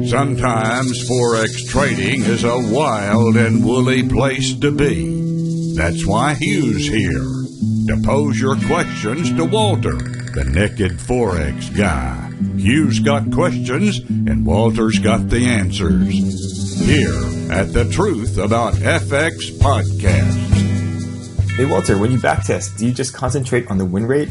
Sometimes Forex trading is a wild and woolly place to be. That's why Hugh's here, to pose your questions to Walter, the naked Forex guy. Hugh's got questions, and Walter's got the answers. Here at the Truth About FX podcast. Hey Walter, when you backtest, do you just concentrate on the win rate,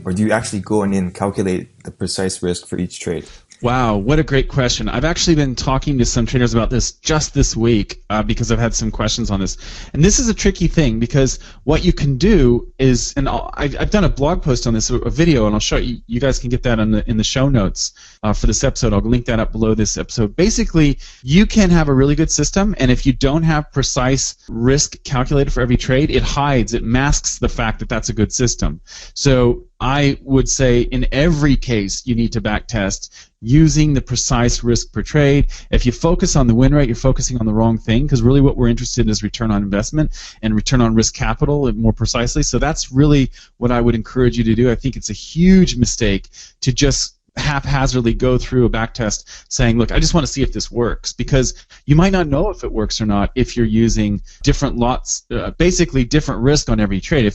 or do you actually go in and calculate the precise risk for each trade? Wow, what a great question. I've actually been talking to some traders about this just this week because I've had some questions on this. And this is a tricky thing because what you can do is, and I've done a blog post on this, a video, and I'll show you. You guys can get that in the show notes for this episode. I'll link that up below this episode. Basically, you can have a really good system, and if you don't have precise risk calculated for every trade, it hides, it masks the fact that that's a good system. So I would say in every case you need to backtest using the precise risk per trade. If you focus on the win rate, you're focusing on the wrong thing, because really what we're interested in is return on investment and return on risk capital more precisely. So that's really what I would encourage you to do. I think it's a huge mistake to just haphazardly go through a backtest saying, look, I just want to see if this works, because you might not know if it works or not if you're using different lots, basically different risk on every trade.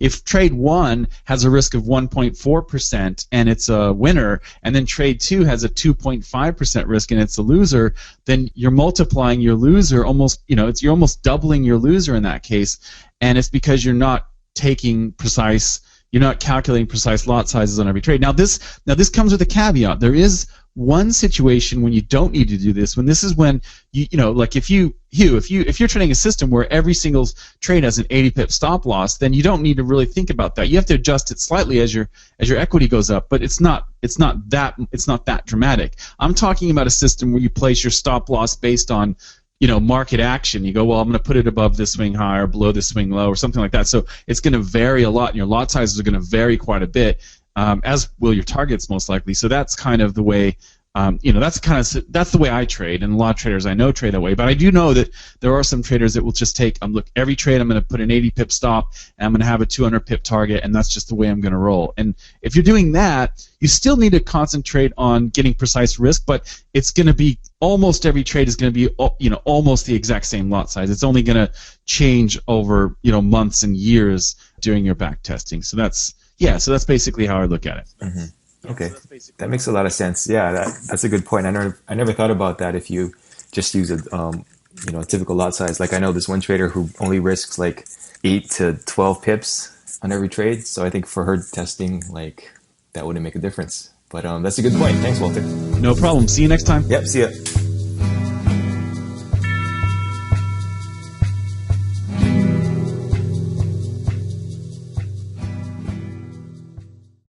If trade 1 has a risk of 1.4% and it's a winner, and then trade 2 has a 2.5% risk and it's a loser, then you're multiplying your loser almost, you're almost doubling your loser in that case, and it's because you're not you're not calculating precise lot sizes on every trade. Now this comes with a caveat. There is one situation when you don't need to do this. When like if you're trading a system where every single trade has an 80 pip stop loss, then you don't need to really think about that. You have to adjust it slightly as your equity goes up, but it's not that dramatic. I'm talking about a system where you place your stop loss based on market action. You go, well, I'm going to put it above this swing high or below this swing low or something like that. So it's going to vary a lot, and your lot sizes are going to vary quite a bit, as will your targets most likely. So that's kind of the way, that's the way I trade, and a lot of traders I know trade that way. But I do know that there are some traders that will just take, look, every trade I'm going to put an 80 pip stop, and I'm going to have a 200 pip target, and that's just the way I'm going to roll. And if you're doing that, you still need to concentrate on getting precise risk, but it's going to be almost every trade is going to be almost the exact same lot size. It's only going to change over months and years during your back testing. So that's basically how I look at it. Mm-hmm. Okay, that makes a lot of sense. Yeah, that's a good point. I never thought about that. If you just use a typical lot size, like I know this one trader who only risks like 8 to 12 pips on every trade. So I think for her testing, like that wouldn't make a difference. But that's a good point. Thanks, Walter. No problem. See you next time. Yep. See ya.